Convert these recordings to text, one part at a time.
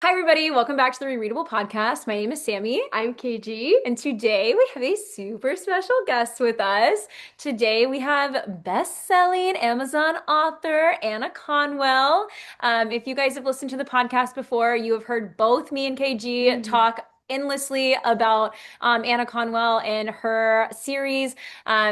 Hi, everybody. Welcome back to the Re-readable podcast. My name is Sammy. I'm KG. And today we have a super special guest with us. Today we have best-selling Amazon author Anna Conwell. If you guys have listened to the podcast before, you have heard both me and KG Mhm. talk endlessly about Anna Conwell and her series.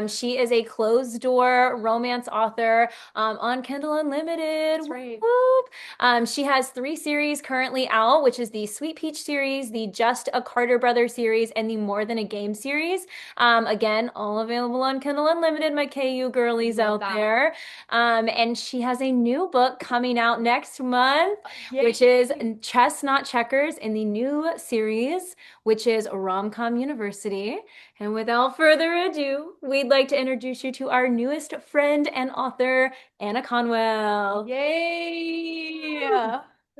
She is a closed-door romance author on Kindle Unlimited. That's Whoop, right. whoop. She has three series currently out, which is the Sweet Peach series, the Just a Carter Brother series, and the More Than a Game series. Again, all available on Kindle Unlimited, my KU girlies Love out that. there. And she has a new book coming out next month, which is Yay. Chess Not Checkers in the new series, which is Rom-Com University. And without further ado, we'd like to introduce you to our newest friend and author, Anna Conwell. Yay.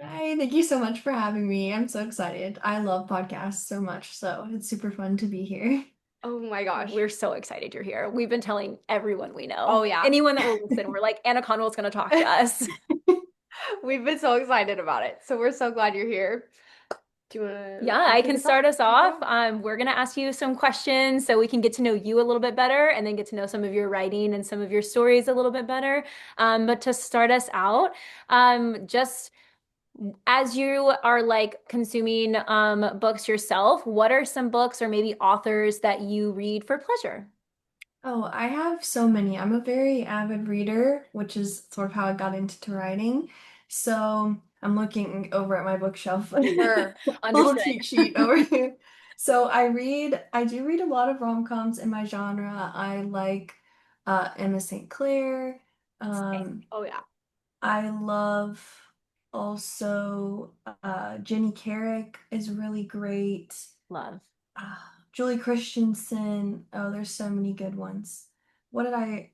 Hi, thank you so much for having me. I'm so excited. I love podcasts so much, so it's super fun to be here. Oh my gosh. We're so excited you're here. We've been telling everyone we know. Oh yeah. Anyone that will listen, we're like, Anna Conwell's going to talk to us. We've been so excited about it. So we're so glad you're here. Do you want Yeah, to I kick can us off? start us Kick it off. off? We're going to ask you some questions so we can get to know you a little bit better and then get to know some of your writing and some of your stories a little bit better. But to start us out, just as you are like consuming books yourself, what are some books or maybe authors that you read for pleasure? Oh, I have so many. I'm a very avid reader, which is sort of how I got into writing. So I'm looking over at my bookshelf, Sure. little Understood. cheat sheet over here. So I do read a lot of rom-coms in my genre. I like Emma St. Clair. Same. Um, Oh yeah. I love also Jenny Carrick is really great. Love. Julie Christensen. Oh, there's so many good ones. What did I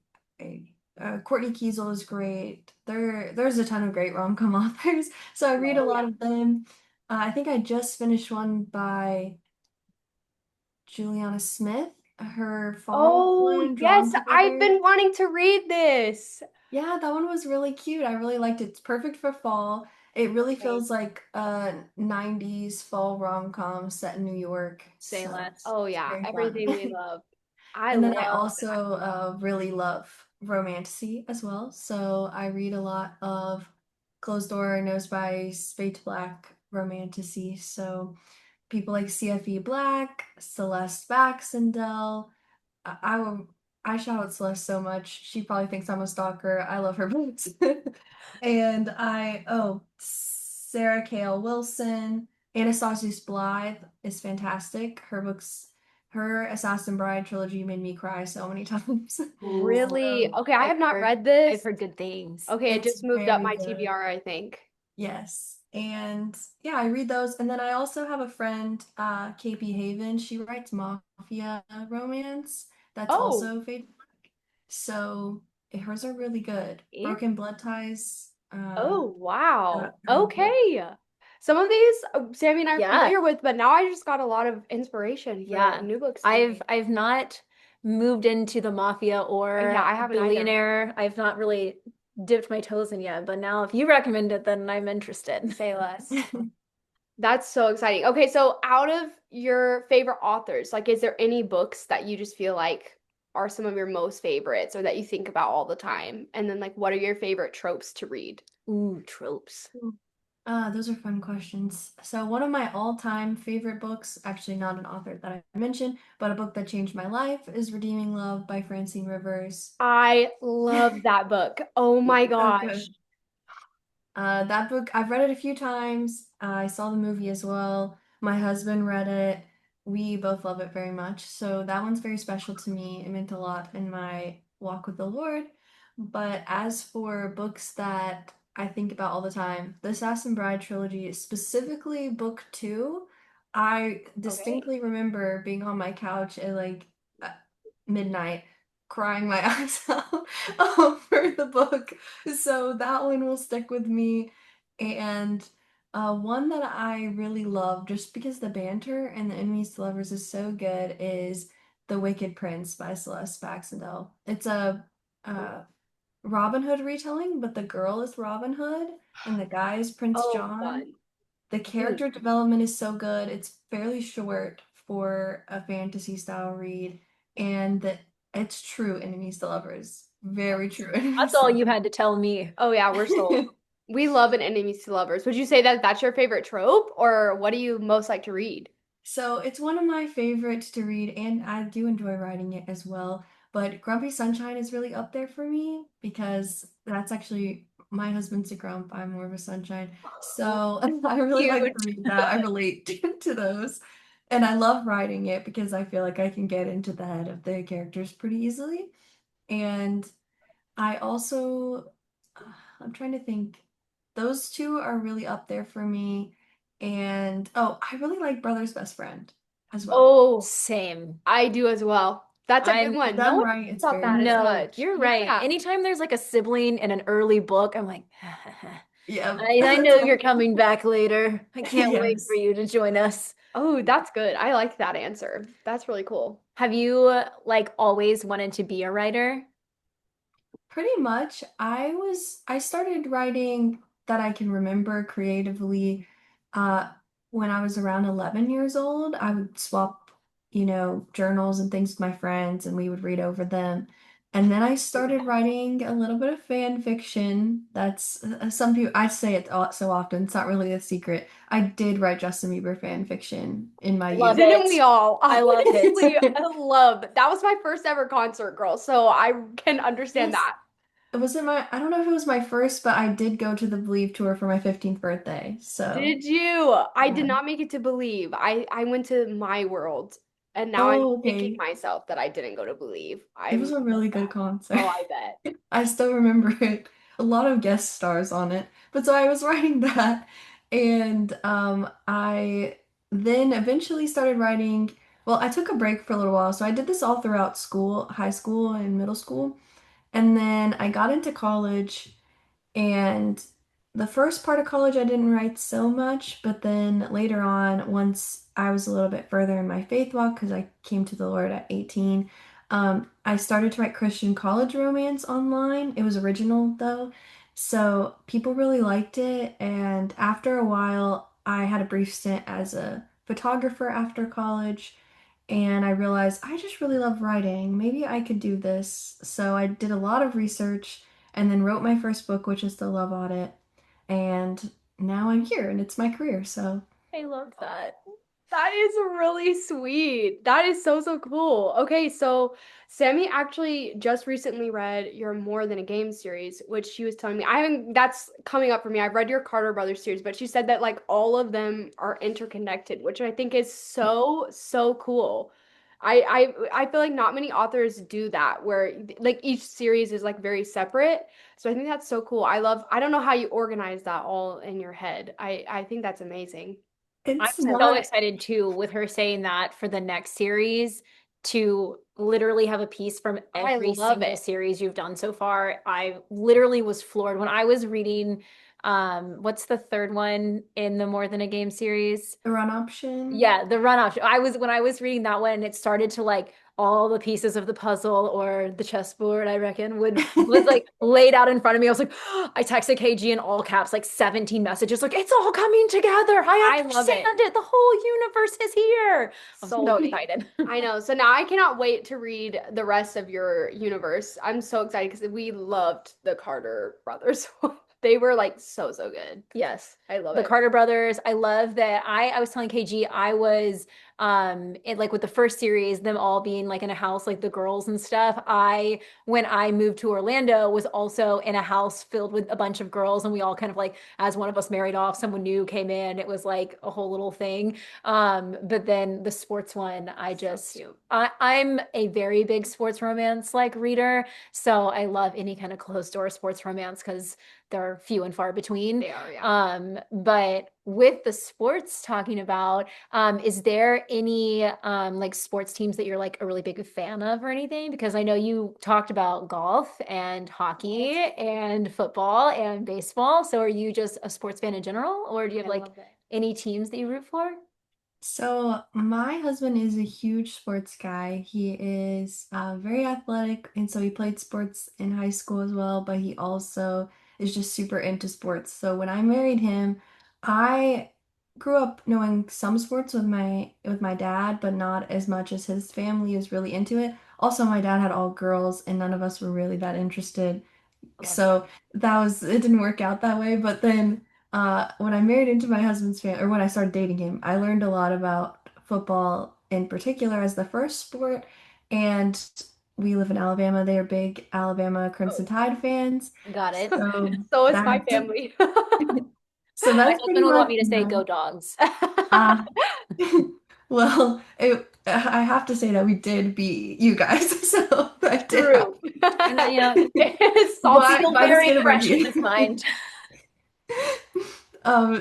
Courtney Kiesel is great. There's a ton of great rom-com authors. So I read a Oh, lot yeah. of them. I think I just finished one by Juliana Smith. Her fall Oh one, Drawn yes, I've Together. been wanting to read this. Yeah, that one was really cute. I really liked it. It's perfect for fall. It really Same. feels like a 90s fall rom-com set in New York. Say So less. Oh it's yeah, very fun. everything we love. I And then I love also really love romantasy as well. So I read a lot of Closed Door, Nose by Spade to Black romantasy. So people like CFE Black, Celeste Baxendale. I will I shout out Celeste so much. She probably thinks I'm a stalker. I love her books. And Sarah Kale Wilson, Anastasia Blythe is fantastic. Her Assassin Bride trilogy made me cry so many times. Really? So Okay, I I've have not heard read this. I've heard good things. Okay, it it's just moved up very my good. TBR, I think. Yes. And yeah, I read those. And then I also have a friend, KP Haven. She writes mafia romance. That's Oh, also Fate. So hers are really good. yeah. Broken Blood Ties. Oh, wow. They're really good. Okay. Some of these Sammy and I are Yeah. familiar with, but now I just got a lot of inspiration for Yeah. new books to I've read. I've not moved into the mafia Yeah, or I haven't either. billionaire. I've not really dipped my toes in yet, but now if you recommend it, then I'm interested. Say less. That's so exciting. Okay, so out of your favorite authors, like, is there any books that you just feel like are some of your most favorites or that you think about all the time? And then, like, what are your favorite tropes to read? Ooh, tropes. Those are fun questions. So one of my all-time favorite books, actually not an author that I mentioned, but a book that changed my life is Redeeming Love by Francine Rivers. I love that book. Oh my So gosh. good. That book, I've read it a few times. I saw the movie as well. My husband read it. We both love it very much. So that one's very special to me. It meant a lot in my walk with the Lord. But as for books that I think about all the time, the Assassin Bride trilogy, specifically book two, I Okay. distinctly remember being on my couch at like uh, midnight, crying my eyes out over the book. So that one will stick with me. And one that I really love, just because the banter and the enemies to lovers is so good, is The Wicked Prince by Celeste Baxendale. It's a uh, Robin Hood retelling, but the girl is Robin Hood and the guy is Prince Oh, John. fun. The Dude. character development is so good. It's fairly short for a fantasy style read, and it's true enemies to lovers. Very true That's enemies to all you lovers. had to tell me. Oh yeah, we're sold. We love an enemies to lovers. Would you say that that's your favorite trope, or what do you most like to read? So it's one of my favorites to read, and I do enjoy writing it as well. But Grumpy Sunshine is really up there for me because that's actually my husband's a grump. I'm more of a sunshine. Oh, So I really like to cute. read that. I relate to those. And I love writing it because I feel like I can get into the head of the characters pretty easily. And I also, I'm trying to think. Those two are really up there for me. And oh, I really like Brother's Best Friend as well. Oh, Same. I do as well. That's a good I'm one. No Done one right, thinks it's about very that as good. No, much. you're right. Yeah. Anytime there's like a sibling in an early book, I'm like, Yeah, I that's know you're all. coming back later. I can't wait for Yes. you to join us. Oh, that's good. I like that answer. That's really cool. Have you like always wanted to be a writer? Pretty much. I started writing that I can remember creatively uh when I was around 11 years old. I would swap, journals and things with my friends and we would read over them. And then I started writing a little bit of fan fiction. That's some people I say it so often. It's not really a secret. I did write Justin Bieber fan fiction in my Love youth. Didn't we it. all? I love it. Honestly, I love that was my first ever concert, girl. So I can understand Yes. that. I don't know if it was my first, but I did go to the Believe tour for my 15th birthday. So, Did you? I did yeah. not make it to Believe. I went to My World, and now I'm Oh, kicking okay. myself that I didn't go to Believe. It was I'm a so really good sad. concert. Oh, I bet. I still remember it. A lot of guest stars on it. But so I was writing that, and I then eventually started writing. Well, I took a break for a little while, so I did this all throughout school, high school and middle school. And then I got into college. And the first part of college, I didn't write so much, but then later on, once I was a little bit further in my faith walk, because I came to the Lord at 18, I started to write Christian college romance online. It was original though, so people really liked it. And after a while, I had a brief stint as a photographer after college. And I realized I just really love writing. Maybe I could do this. So I did a lot of research and then wrote my first book, which is The Love Audit. And now I'm here and it's my career. So I love that. That is really sweet. That is so, so cool. Okay, so Sammy actually just recently read your More Than a Game series, which she was telling me. I haven't, that's coming up for me. I've read your Carter Brothers series, but she said that like all of them are interconnected, which I think is so, so cool. I feel like not many authors do that where like each series is like very separate. So I think that's so cool. I don't know how you organize that all in your head. I think that's amazing. I'm it's so not, excited too with her saying that for the next series to literally have a piece from I every love single it. series you've done so far. I literally was floored when I was reading what's the third one in the More Than a Game series? the run option. Yeah, the runoff. I was when I was reading that one, it started to like all the pieces of the puzzle or the chessboard, I reckon, would was like laid out in front of me. I was like, I texted KG in all caps, like 17 messages, like it's all coming together. I I love it. understand it. The whole universe is here. I was so Sold me. excited. I know. So now I cannot wait to read the rest of your universe. I'm so excited because we loved the Carter brothers. They were like so, so good. Yes. I love The it. Carter brothers. I love that I was telling KG I was like with the first series, them all being like in a house, like the girls and stuff. I when I moved to Orlando was also in a house filled with a bunch of girls and we all kind of like as one of us married off, someone new came in. It was like a whole little thing. But then the sports one, So cute. I'm a very big sports romance like reader. So I love any kind of closed door sports romance because they're few and far between. They are, yeah. But with the sports talking about, is there any like sports teams that you're like a really big fan of or anything? Because I know you talked about golf and hockey and football and baseball. So are you just a sports fan in general, or do you have I like love it. any teams that you root for? So my husband is a huge sports guy. He is very athletic, and so he played sports in high school as well, but he also is just super into sports. So when I married him, I grew up knowing some sports with my dad, but not as much as his family is really into it. Also, my dad had all girls, and none of us were really that interested. I love that. So it didn't work out that way. But then when I married into my husband's family, or when I started dating him, I learned a lot about football in particular as the first sport. And we live in Alabama. They are big Alabama Crimson Oh, Tide fans. Got it. So so is my that family. so My that's pretty husband would want much me to say go dogs. uh well, I have to say that we did beat you guys, so that did happen True. And you know, It's it's salty. still by the very skin of our fresh in his teeth. mind.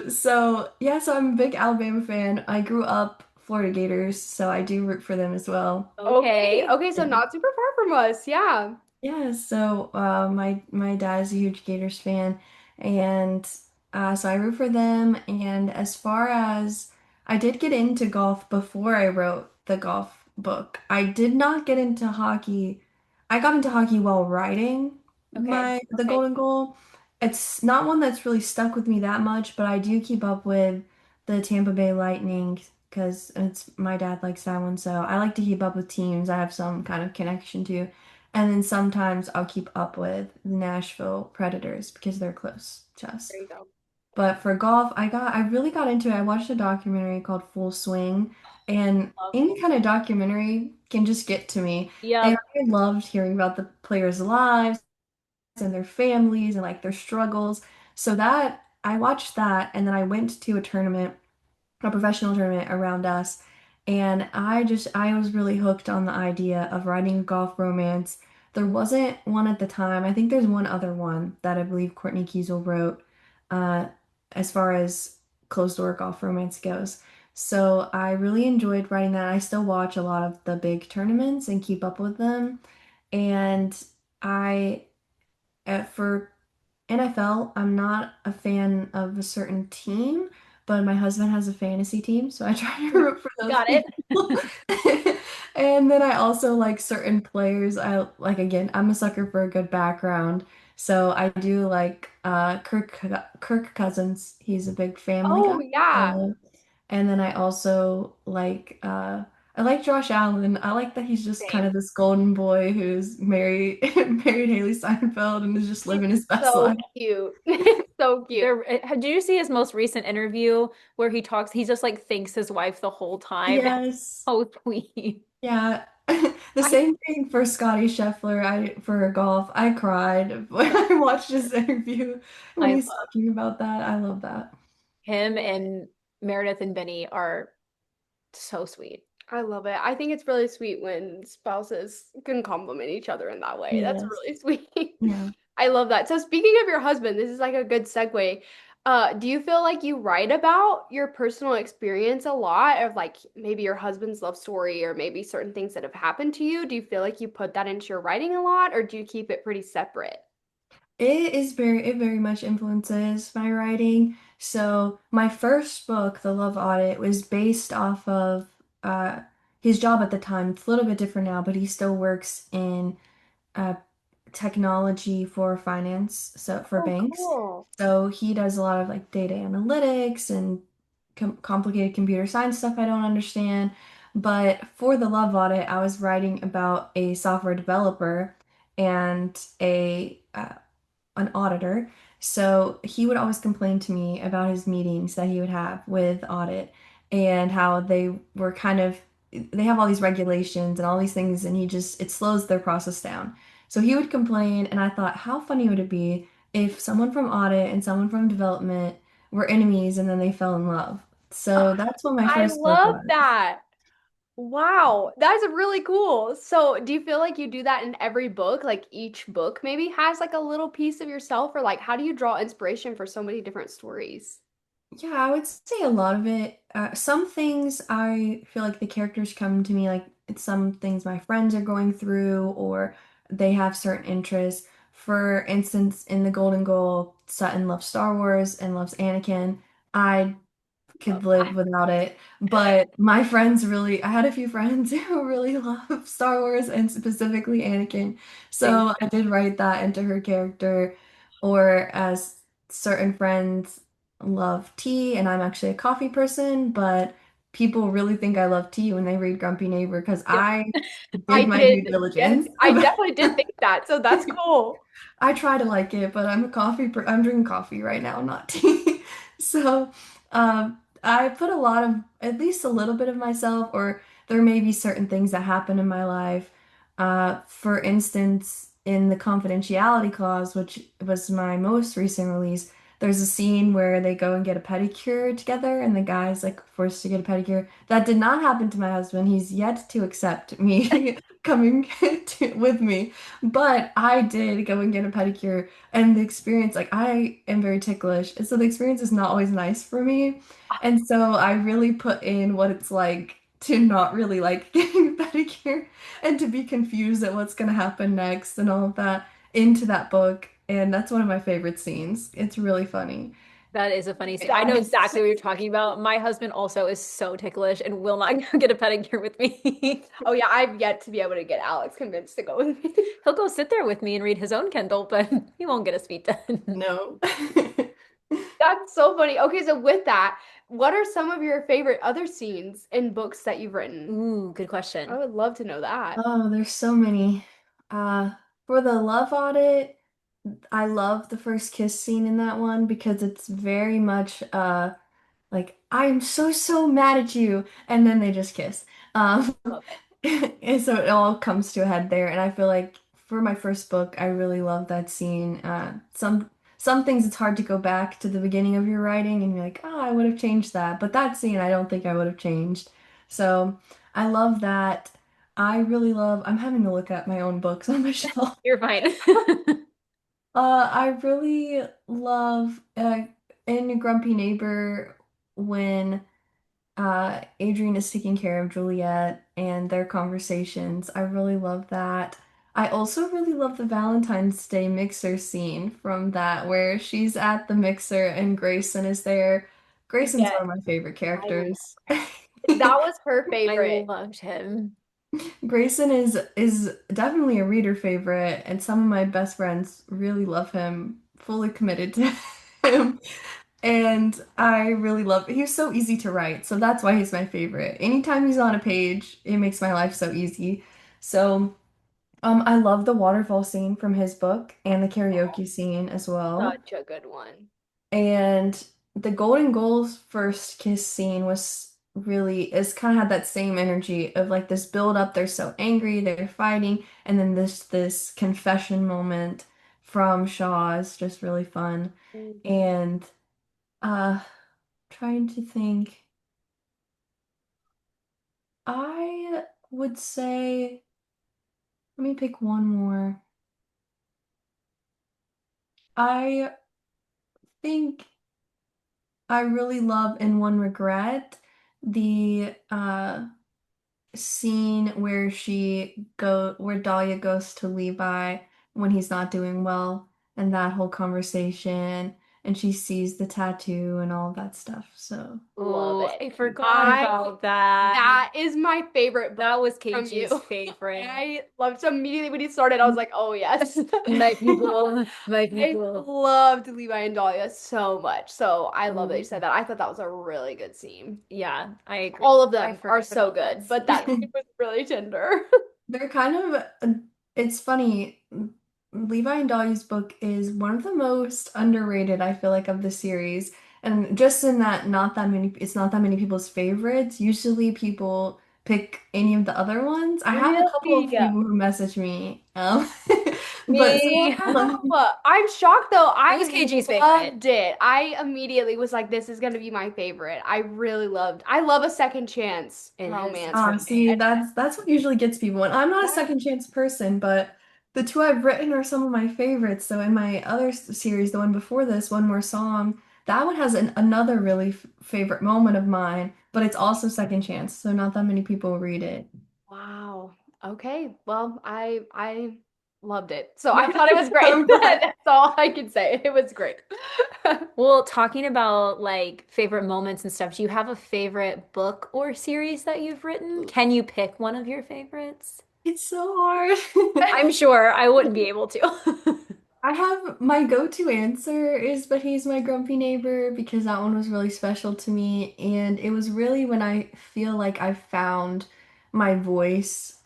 So yeah, so I'm a big Alabama fan. I grew up Florida Gators, so I do root for them as well. Okay. Okay. Okay, so not super far from us. Yeah. Yeah, so my dad is a huge Gators fan, and so I root for them. And as far as I did get into golf before I wrote the golf book, I did not get into hockey. I got into hockey while writing Okay. the Okay. Golden Goal. It's not one that's really stuck with me that much, but I do keep up with the Tampa Bay Lightning because it's my dad likes that one, so I like to keep up with teams I have some kind of connection to. And then sometimes I'll keep up with the Nashville Predators because they're close to us. There you go. But for golf, I really got into it. I watched a documentary called Full Swing, and Love. any kind of documentary can just get to me. And Yep. I loved hearing about the players' lives and their families and like their struggles. So that I watched that and then I went to a professional tournament around us. And I was really hooked on the idea of writing a golf romance. There wasn't one at the time. I think there's one other one that I believe Courtney Kiesel wrote, uh, as far as closed door golf romance goes. So I really enjoyed writing that. I still watch a lot of the big tournaments and keep up with them. And I, for NFL, I'm not a fan of a certain team, but my husband has a fantasy team, so I try to root for those Got it. people. And then I also like certain players. I like again, I'm a sucker for a good background. So I do like Kirk Cousins. He's a big family Oh, guy. yeah. And then I like Josh Allen. I like that he's just kind Same. of this golden boy who's married married Haley Steinfeld and is just He's living his best so life. cute. So cute. Did you see his most recent interview where he talks? He just like thanks his wife the whole time. Yes. So sweet. Yeah. The I same thing for Scotty Scheffler. I for golf. I cried when I watched his interview when I he's love talking about that. I love that. him and Meredith and Benny are so sweet. I love it. I think it's really sweet when spouses can compliment each other in that way. That's Yes. really sweet. Yeah. I love that. So speaking of your husband, this is like a good segue. Do you feel like you write about your personal experience a lot of like maybe your husband's love story or maybe certain things that have happened to you? Do you feel like you put that into your writing a lot or do you keep it pretty separate? It very much influences my writing. So my first book, The Love Audit, was based off of uh his job at the time. It's a little bit different now, but he still works in uh technology for finance, so for Oh, banks. cool. So he does a lot of like data analytics and complicated computer science stuff I don't understand. But for the Love Audit, I was writing about a software developer and a an auditor. So he would always complain to me about his meetings that he would have with audit and how they were kind of they have all these regulations and all these things and it slows their process down. So he would complain and I thought how funny would it be if someone from audit and someone from development were enemies and then they fell in love. So that's what my I first book love was. that. Wow, that's really cool. So, do you feel like you do that in every book? Like each book maybe has like a little piece of yourself, or like how do you draw inspiration for so many different stories? Yeah, I would say a lot of it. Some things I feel like the characters come to me like it's some things my friends are going through or they have certain interests. For instance, in The Golden Goal, Sutton loves Star Wars and loves Anakin. I Love could live that. without it, but my friends really, I had a few friends who really love Star Wars and specifically Anakin. Same. So I did write that into her character, or as certain friends. love tea, and I'm actually a coffee person, but people really think I love tea when they read Grumpy Neighbor because Yep. I I did my did due guess, diligence. I definitely did think that, so that's cool. I try to like it, but I'm drinking coffee right now, not tea. So, I put a lot of, at least a little bit of myself, or there may be certain things that happen in my life. For instance, in the confidentiality clause, which was my most recent release, there's a scene where they go and get a pedicure together, and the guy's like forced to get a pedicure. That did not happen to my husband. He's yet to accept me coming with me. But I did go and get a pedicure, and the experience, like, I am very ticklish, and so the experience is not always nice for me. And so I really put in what it's like to not really like getting a pedicure and to be confused at what's going to happen next and all of that into that book. And that's one of my favorite scenes. It's really funny. That is a funny scene. I know That's exactly what you're talking about. My husband also is so ticklish and will not go get a pedicure with me. oh yeah, I've yet to be able to get Alex convinced to go with me. He'll go sit there with me and read his own Kindle, but he won't get his feet done. No. That's so funny. Okay, so with that, what are some of your favorite other scenes in books that you've written? Ooh, good I question. would love to know that. Oh, there's so many. Uh, for the love audit, I love the first kiss scene in that one because it's very much like I'm so mad at you, and then they just kiss. Love it. And so it all comes to a head there, and I feel like for my first book, I really love that scene. Some things it's hard to go back to the beginning of your writing and you're like, oh, I would have changed that, but that scene I don't think I would have changed. So I love that. I really love. I'm having to look at my own books on my shelf. You're fine. I really love in Grumpy Neighbor when Adrian is taking care of Juliet and their conversations. I really love that. I also really love the Valentine's Day mixer scene from that, where she's at the mixer and Grayson is there. Grayson's Yes, one of my favorite I love characters. that was her I favorite. loved him. Grayson is definitely a reader favorite, and some of my best friends really love him, fully committed to him. And I really love he's so easy to write, so that's why he's my favorite. Anytime he's on a page, it makes my life so easy. So, I love the waterfall scene from his book and the karaoke scene as well. Such a good one. And the Golden Goals first kiss scene was really is kind of had that same energy of like this build up, they're so angry, they're fighting, and then this confession moment from Shaw is just really fun. Mhm. And uh trying to think. I would say, let me pick one more. I think I really love In One Regret the scene where Dahlia goes to Levi when he's not doing well and that whole conversation and she sees the tattoo and all that stuff. So Love Oh, it. I forgot I about that. That is my favorite book That was from KG's you. favorite. I loved so immediately when he started, I was like, oh yes. My people, my I people. loved Levi and Dahlia so much. So I love that you Mm, said that. I thought that was a really good scene. yeah, I agree. All of I them are forgot so about that good, but that scene. scene was really tender. they're kind of, it's funny. Levi and Dahlia's book is one of the most underrated, I feel like, of the series. And just in that, it's not that many people's favorites. Usually people pick any of the other ones. I have a couple Really? of people who message me, but Me. some, Wow. I'm shocked though. It was I KG's favorite. loved it. I immediately was like, this is gonna be my favorite. I love a second chance It is romance. such a good see, And that's what usually gets people. And I'm not a yeah. second chance person, but the two I've written are some of my favorites. So in my other series, the one before this, One More Song, that one has another really favorite moment of mine, but it's also second chance, so not that many people read it. Wow. Okay. Well, I loved it. So I thought it was great. I'm glad. That's all I can say. It was great. Well, talking about like favorite moments and stuff, do you have a favorite book or series that you've written? Can you pick one of your favorites? It's so hard. I'm sure I wouldn't be able to. I have my go-to answer is But He's My Grumpy Neighbor because that one was really special to me. And it was really when I feel like I found my voice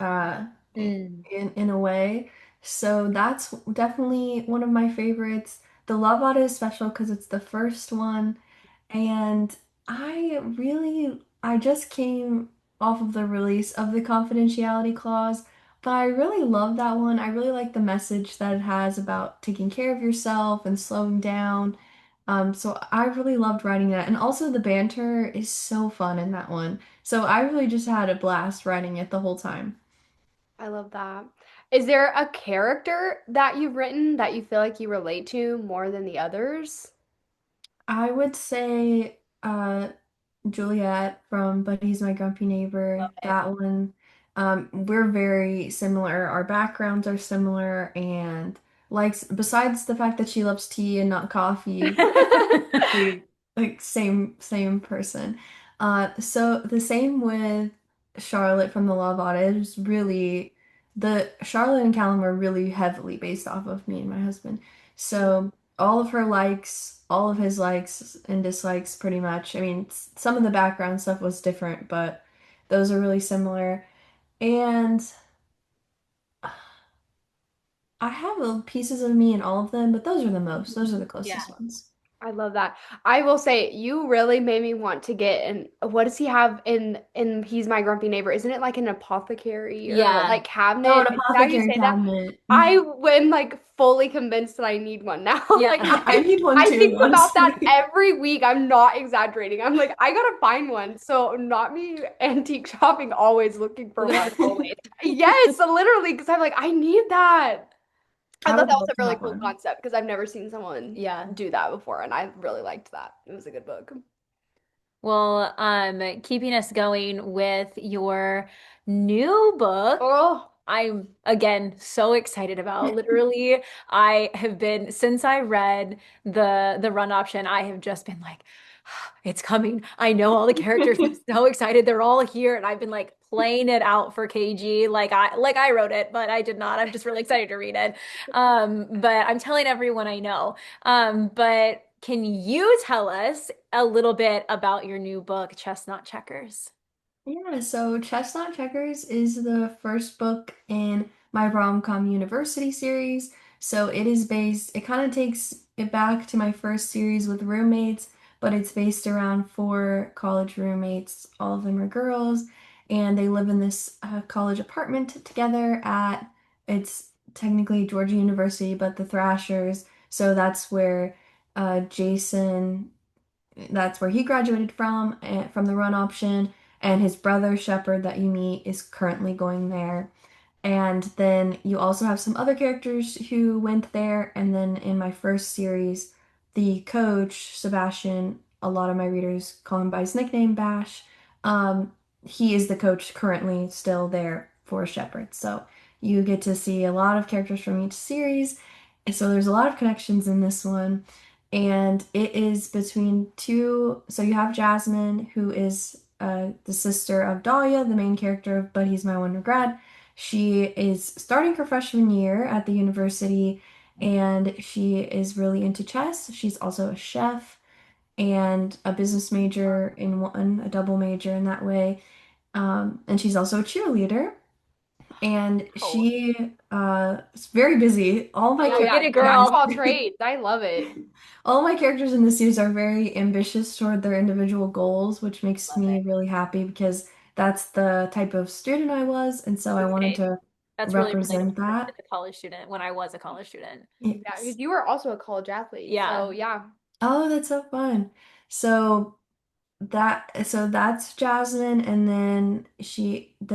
Mm. in a way. So that's definitely one of my favorites. The Love Otter is special because it's the first one. And I just came off of the release of the confidentiality clause, but I really love that one. I really like the message that it has about taking care of yourself and slowing down. So I really loved writing that. And also the banter is so fun in that one. So I really just had a blast writing it the whole time. I love that. Is there a character that you've written that you feel like you relate to more than the others? I would say Juliet from But He's My Grumpy Neighbor. That one. We're very similar. Our backgrounds are similar, and likes besides the fact that she loves tea and not coffee, we like same person. So the same with Charlotte from the Love Otters. Really, the Charlotte and Callum were really heavily based off of me and my husband. So all of her likes, all of his likes and dislikes, pretty much. I mean, some of the background stuff was different, but those are really similar. And I have pieces of me in all of them, but those are the most. Those are the Yeah. closest ones. I love that. I will say you really made me want to get in. What does he have in He's My Grumpy Neighbor? Isn't it like an apothecary or Yeah. like Oh, an cabinet? Is that how you apothecary say that? cabinet. I am like fully convinced that I need one now. Yeah. Like I need one I too, think about that honestly. every week. I'm not exaggerating. I'm like, I gotta find one. So not me antique shopping, always looking for one always. Yes, literally, because I'm like, I need that. I I thought would that was love a to really have cool one. concept because I've never seen someone Yeah. do that before, and I really liked that. It was a good book. Well, keeping us going with your new book, Oh, I'm again so excited about. Literally, I have been since I read the run option, I have just been like, it's coming. I know all the characters. I'm so excited. They're all here, and I've been like playing it out for KG, like I wrote it, but I did not. I'm just really excited to read it. But I'm telling everyone I know. But can you tell us a little bit about your new book, Chestnut Checkers? Yeah, so Chestnut Checkers is the first book in my rom-com university series. So it kind of takes it back to my first series with roommates, but it's based around four college roommates. All of them are girls, and they live in this college apartment together it's technically Georgia University, but the Thrashers. So Jason that's where he graduated from the run option, and his brother Shepard that you meet is currently going there. And then you also have some other characters who went there. And then in my first series, the coach, Sebastian, a lot of my readers call him by his nickname, Bash. Um, he is the coach currently still there for Shepard. So you get to see a lot of characters from each series. And so there's a lot of connections in this one. And it is between two. So you have Jasmine, who is the sister of Dahlia, the main character of But He's My One Regret. She is starting her freshman year at the university and she is really into chess. She's also a chef and a business major in one, a double major in that way. And she's also a cheerleader. And oh, she is very busy. oh Get yeah, it, jack of girl. all trades. I love it. all my characters in this series are very ambitious toward their individual goals, which makes Love me it. really happy because that's the type of student I was, and so I wanted Okay. to That's really represent relatable that. as a college student when I was a college student. Yeah, because Yes. you were also a college athlete, Yeah. so yeah. Oh, that's so fun. So that's Jasmine, and then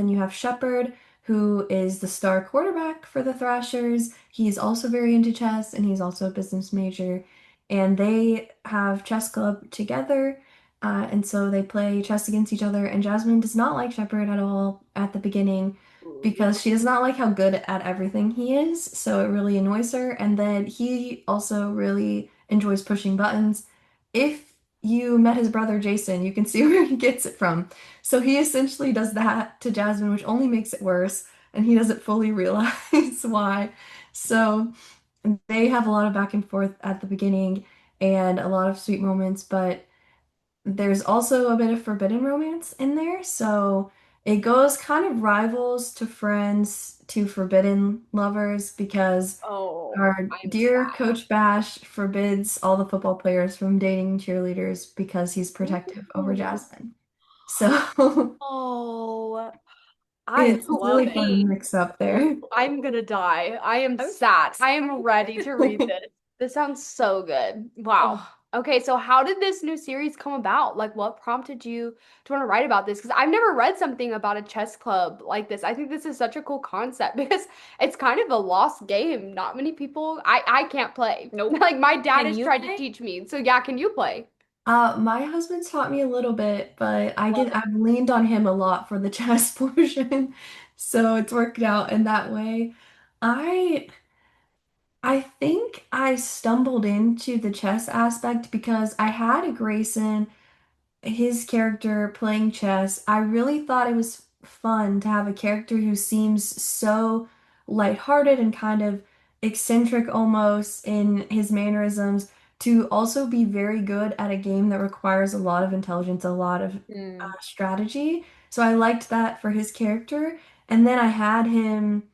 you have Shepard, who is the star quarterback for the Thrashers. He's also very into chess, and he's also a business major. And they have chess club together, and so they play chess against each other. And Jasmine does not like Shepard at all at the beginning because she does not like how good at everything he is, so it really annoys her. And then he also really enjoys pushing buttons. If you met his brother Jason, you can see where he gets it from. So he essentially does that to Jasmine, which only makes it worse, and he doesn't fully realize why. So they have a lot of back and forth at the beginning and a lot of sweet moments, but there's also a bit of forbidden romance in there. So it goes kind of rivals to friends to forbidden lovers because Oh, our I'm dear sad. Coach Bash forbids all the football players from dating cheerleaders because he's protective over Ooh. Jasmine. So Oh, I it's love really it. fun mix up there. I'm gonna die. I am I'm sad. I am ready to read this. This sounds so good. Wow. Oh, Okay, so how did this new series come about? Like, what prompted you to want to write about this? Because I've never read something about a chess club like this. I think this is such a cool concept because it's kind of a lost game. Not many people, I can't play. nope. Like, my dad Can has you tried to play? teach me. So, yeah, can you play? My husband taught me a little bit, but Love it. I've leaned on him a lot for the chess portion. So it's worked out in that way. I I think I stumbled into the chess aspect because I had a Grayson, his character playing chess. I really thought it was fun to have a character who seems so lighthearted and kind of eccentric almost in his mannerisms to also be very good at a game that requires a lot of intelligence, a lot of Mm, strategy. So I liked that for his character. And then I had him,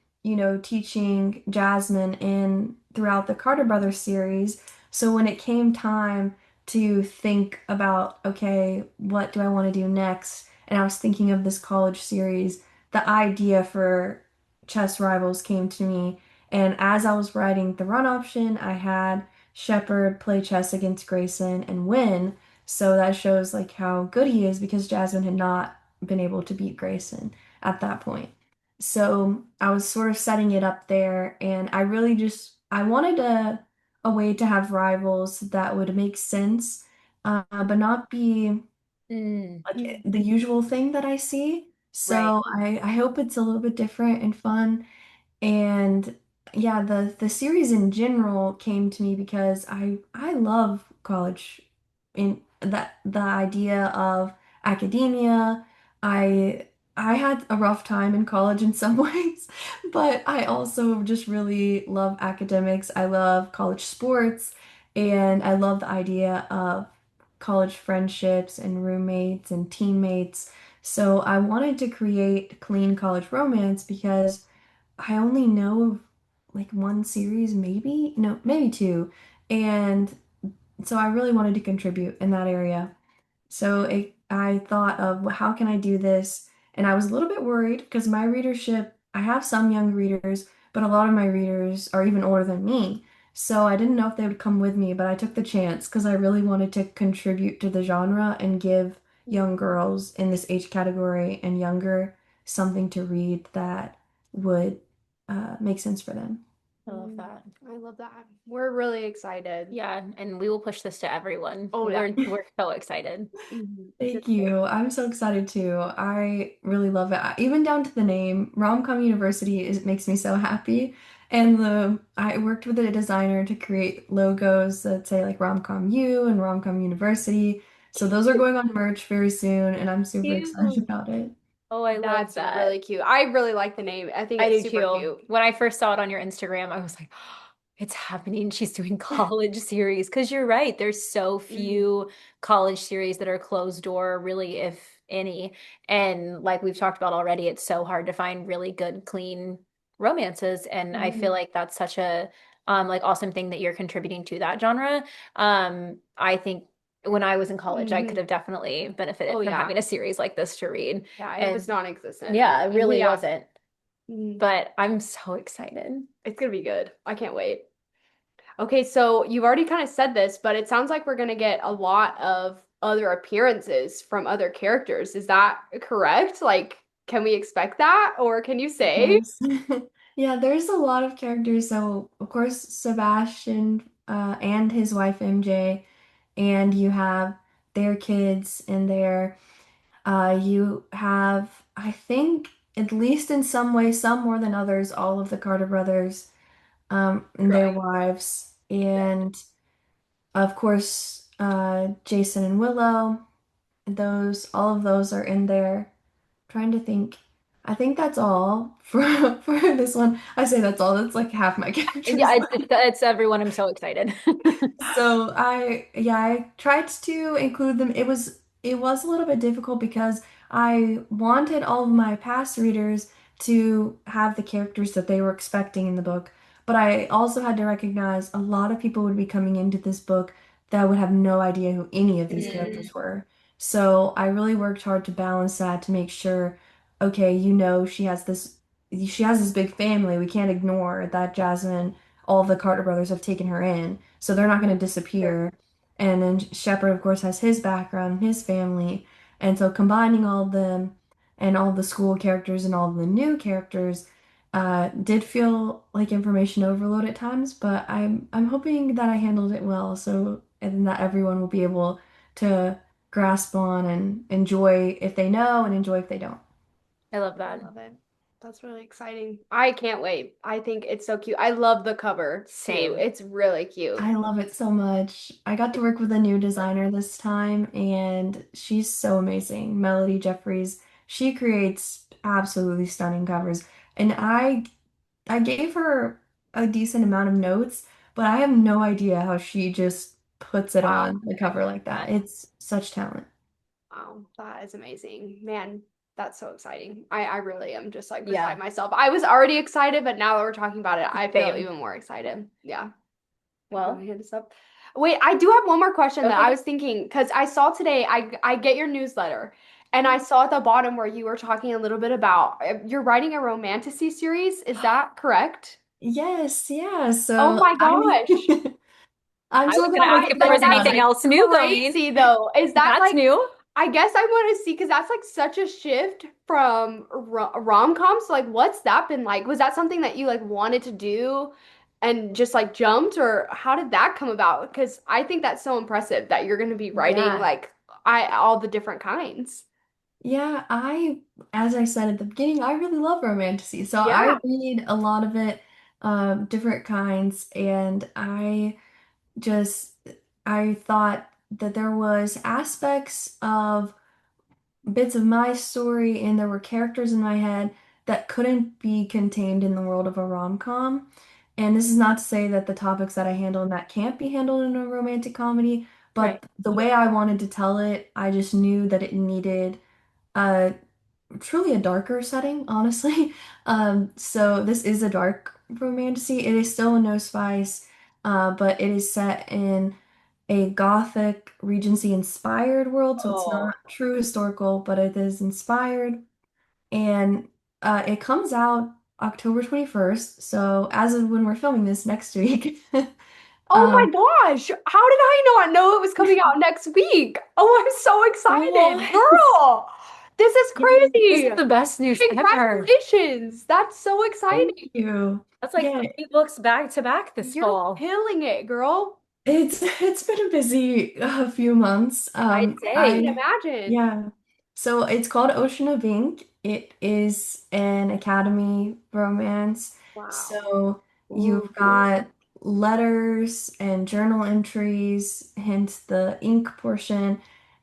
teaching Jasmine in throughout the Carter Brothers series. So when it came time to think about, okay, what do I want to do next? And I was thinking of this college series. The idea for chess rivals came to me. And as I was writing the run option, I had Shepard play chess against Grayson and win. So that shows like how good he is because Jasmine had not been able to beat Grayson at that point. So I was sort of setting it up there, and I really just I wanted a way to have rivals that would make sense, but not be mm, like Mhm. the usual thing that I see. right. So I hope it's a little bit different and fun. And yeah, the series in general came to me because I love college in that the idea of academia. I I had a rough time in college in some ways, but I also just really love academics. I love college sports, and I love the idea of college friendships and roommates and teammates. So I wanted to create clean college romance because I only know of like one series, maybe, no, maybe two. And so I really wanted to contribute in that area. So I thought of how can I do this? And I was a little bit worried because my readership, I have some young readers, but a lot of my readers are even older than me. So I didn't know if they would come with me, but I took the chance because I really wanted to contribute to the genre and give young girls in this age category and younger something to read that would make sense for them. I love Mm, that. I love that. We're really excited. Yeah, and we will push this to everyone. Oh, yeah. We're so excited. It's Thank you. I'm so excited too. I really love it. Even down to the name, Rom-Com University is makes me so happy. And the I worked with a designer to create logos that say like Rom-Com U and Rom-Com University. So those are going on merch very soon, and I'm super excited Cute. about it. Oh, I love That's really that. cute. I really like the name. I think I it's do super too. cute. When I first saw it on your Instagram, I was like, it's happening. She's doing college series. Because you're right, there's so Mhm. few college series that are closed door, really, if any. And like we've talked about already, it's so hard to find really good, clean romances. And I feel Mhm. like that's such a like awesome thing that you're contributing to that genre. I think when I was in college, I could Mhm. have definitely benefited Oh, from yeah. having a series like this to read. Yeah, it was And non-existent. yeah, it really Yeah. wasn't. Mhm. But I'm so excited. It's gonna be good. I can't wait. Okay, so you've already kind of said this, but it sounds like we're gonna get a lot of other appearances from other characters. Is that correct? Like, can we expect that, or can you say? Yes. Yeah, there's a lot of characters. So, of course, Sebastian and his wife MJ, and you have their kids in there. You have, I think, at least in some way, some more than others, all of the Carter brothers and their Right. wives. And of course, Jason and Willow, all of those are in there. Trying to think. I think that's all for for this one. I say that's all. That's like half my Yeah, characters. it's everyone. I'm so excited. So I tried to include them. It was a little bit difficult because I wanted all of my past readers to have the characters that they were expecting in the book, but I also had to recognize a lot of people would be coming into this book that would have no idea who any of these Mm, characters were. So I really worked hard to balance that to make sure, okay, she has this big family. We can't ignore that Jasmine, all of the Carter brothers have taken her in, so they're not going to sure. disappear. And then Shepard, of course, has his background, his family, and so combining all of them and all the school characters and all the new characters did feel like information overload at times, but I'm hoping that I handled it well, so and that everyone will be able to grasp on and enjoy if they know and enjoy if they don't. I love I that. love it. That's really exciting. I can't wait. I think it's so cute. I love the cover too. Same. It's really cute. I love it so much. I got to work with a new designer this time, and she's so amazing. Melody Jeffries. She creates absolutely stunning covers. And I gave her a decent amount of notes, but I have no idea how she just puts it Wow. on the cover like that. It's such talent. Wow. That is amazing. Man, that's so exciting. I really am just like Yeah, beside myself. I was already excited, but now that we're talking about it, I feel same. even more excited. Yeah. I put my Well, hands up. Wait, I do have one more question that I okay. was thinking because I saw today, I get your newsletter and I saw at the bottom where you were talking a little bit about you're writing a romantasy series. Is that correct? Yes, yeah. Oh So my gosh. I'm I so was gonna glad we ask could if there talk was about anything it. else new going. Crazy though. Is that That's like, new. I guess I want to see because that's like such a shift from rom-coms. Like, what's that been like? Was that something that you like wanted to do and just like jumped, or how did that come about? Because I think that's so impressive that you're going to be writing Yeah. like I all the different kinds. Yeah, as I said at the beginning, I really love romantasy. So I Yeah, read a lot of it, different kinds, and just, I thought that there was aspects of bits of my story and there were characters in my head that couldn't be contained in the world of a rom-com. And this is not to say that the topics that I handle in that can't be handled in a romantic comedy, Right. but the way I wanted to tell it, I just knew that it needed a truly a darker setting, honestly. So this is a dark romantasy. It is still a no spice, but it is set in a Gothic Regency inspired world, so it's Oh. not true historical, but it is inspired. And it comes out October 21st, so as of when we're filming this next week. oh um, my gosh, how did I not know it was coming out next week? Oh, I'm so excited. What? Girl, this is Yes, this is crazy. the best news ever. Congratulations. That's so thank exciting. you. That's like Yeah, 3 books back to back this You're fall. killing it, girl. it's been a busy few months. I'd I can say. imagine. Yeah. So it's called Ocean of Ink. It is an academy romance. Wow. So Ooh. you've got letters and journal entries, hence the ink portion.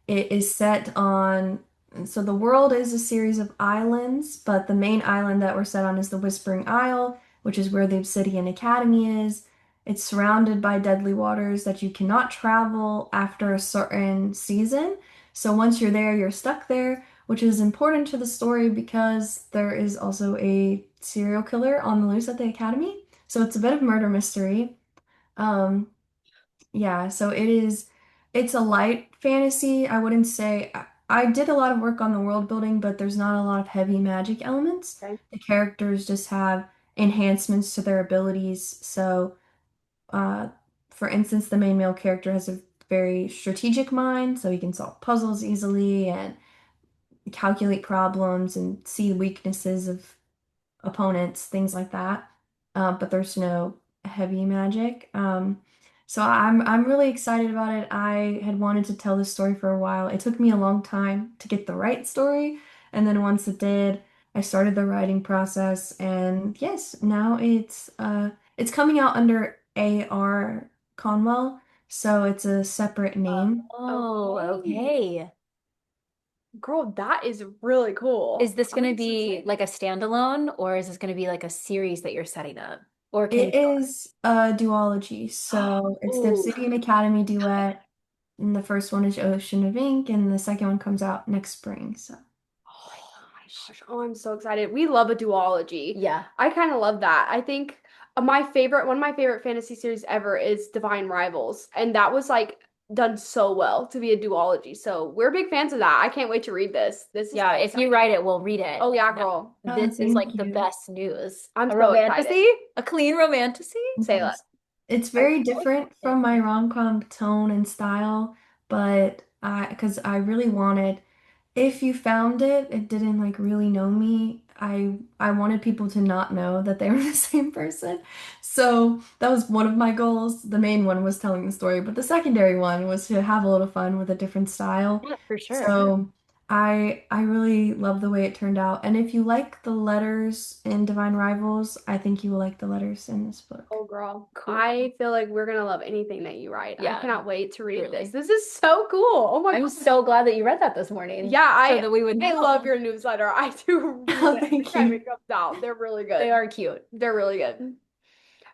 It is set on, so the world is a series of islands, but the main island that we're set on is the Whispering Isle, which is where the Obsidian Academy is. It's surrounded by deadly waters that you cannot travel after a certain season. So once you're there, you're stuck there, which is important to the story because there is also a serial killer on the loose at the academy. So it's a bit of murder mystery. Um, yeah, so it's a light fantasy. I wouldn't say I did a lot of work on the world building, but there's not a lot of heavy magic elements. Okay. The characters just have enhancements to their abilities. So uh, for instance, the main male character has a very strategic mind, so he can solve puzzles easily and calculate problems and see weaknesses of opponents, things like that. But there's no heavy magic. So I'm really excited about it. I had wanted to tell this story for a while. It took me a long time to get the right story, and then once it did, I started the writing process, and yes, now it's coming out under A.R. Conwell, so it's a separate name. Oh, Okay. okay. Girl, that is really Is cool. this going to I'm so be excited. like a standalone or is this going to be like a series that you're setting up? Or can It you? is a duology, so it's the Ooh. Obsidian Academy duet, and the first one is Ocean of Ink, and the second one comes out next spring. So Oh my gosh. Oh, I'm so excited. We love a duology. Yeah. I kind of love that. I think one of my favorite fantasy series ever is Divine Rivals. And that was like done so well to be a duology. So we're big fans of that. I can't wait to read this. This is Yeah, so if you exciting. wite it, we'll read it. Oh yeah, No, girl. this is thank like the you. best news. I'm A so excited. romantasy? A clean romantasy? Say that. Yes. It's I'm very so different excited. from my rom-com tone and style, but because I really wanted, if you found it didn't like really know me. I wanted people to not know that they were the same person. So that was one of my goals. The main one was telling the story, but the secondary one was to have a little fun with a different style. Yeah, for sure. So I really love the way it turned out. And if you like the letters in Divine Rivals, I think you will like the letters in this book. Oh, girl. Cool. I feel like we're gonna love anything that you write. I Yeah, cannot wait to read this. truly. This is so cool. Oh my I'm God. so glad that you read that this morning Yeah, so that we would I love know. your newsletter. I do read Oh, it every thank time you. it comes out. They're really They good. are cute. They're really good.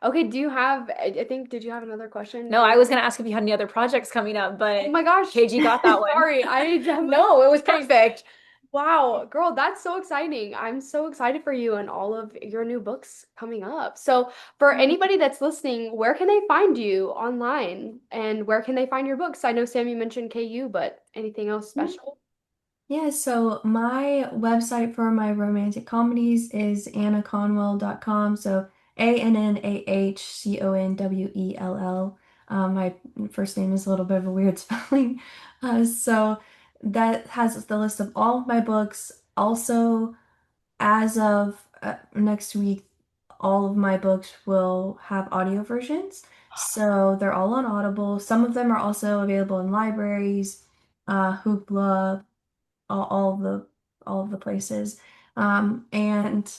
Okay, do you have, I think, did you have another question? No, I was going to ask if you had any other projects coming up, Oh but my gosh. KG got that one. Sorry, I am like, No, it was perfect. wow, girl, that's so exciting. I'm so excited for you and all of your new books coming up. So, for anybody that's listening, where can they find you online and where can they find your books? I know Sam, you mentioned KU, but anything else special? Yeah, so my website for my romantic comedies is annahconwell.com. So ANNAHCONWELL. My first name is a little bit of a weird spelling. So that has the list of all of my books. Also, as of next week, all of my books will have audio versions. So they're all on Audible. Some of them are also available in libraries, Hoopla, all of the places. And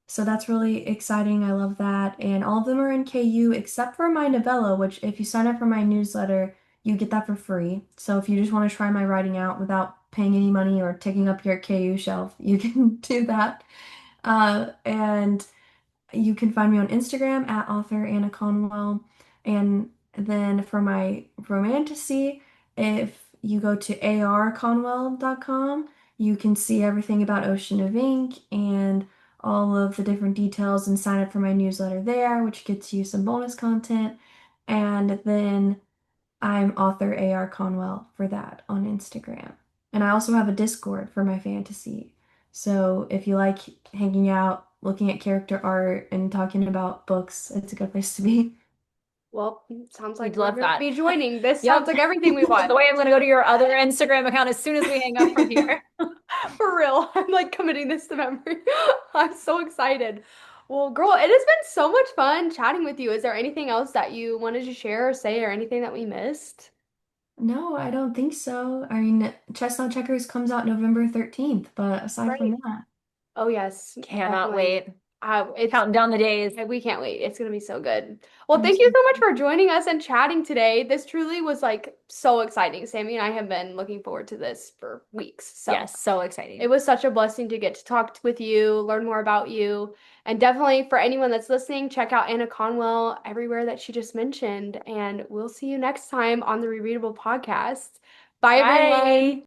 so that's really exciting. I love that. And all of them are in KU except for my novella, which if you sign up for my newsletter, you get that for free. So if you just want to try my writing out without paying any money or taking up your KU shelf, you can do that. And you can find me on Instagram at author Anna Conwell. And then for my romantasy, if you go to arconwell.com, you can see everything about Ocean of Ink and all of the different details and sign up for my newsletter there, which gets you some bonus content. And then I'm author AR Conwell for that on Instagram. And I also have a Discord for my fantasy. So if you like hanging out, looking at character art, and talking about books, it's a good place to be. Well, sounds We'd like we're love going to that. be joining. This sounds Yep. like everything we By want. the way, I'm going to go to your other Instagram account as soon as we hang up from here. For real. I'm like committing this to memory. I'm so excited. Well, girl, it has been so much fun chatting with you. Is there anything else that you wanted to share or say or anything that we missed? No, I don't think so. I mean, Chestnut Checkers comes out November 13th, but aside from Right. that, Oh, yes, Cannot definitely. wait. It's Counting down the days. we can't wait. It's gonna be so good. Well, I'm thank you so so much for joining us and chatting today. This truly was like so exciting. Sammy and I have been looking forward to this for weeks. So Yes, so it exciting. was such a blessing to get to talk with you, learn more about you, and definitely for anyone that's listening, check out Anna Conwell everywhere that she just mentioned. And we'll see you next time on the Rereadable podcast. Bye, everyone. Bye.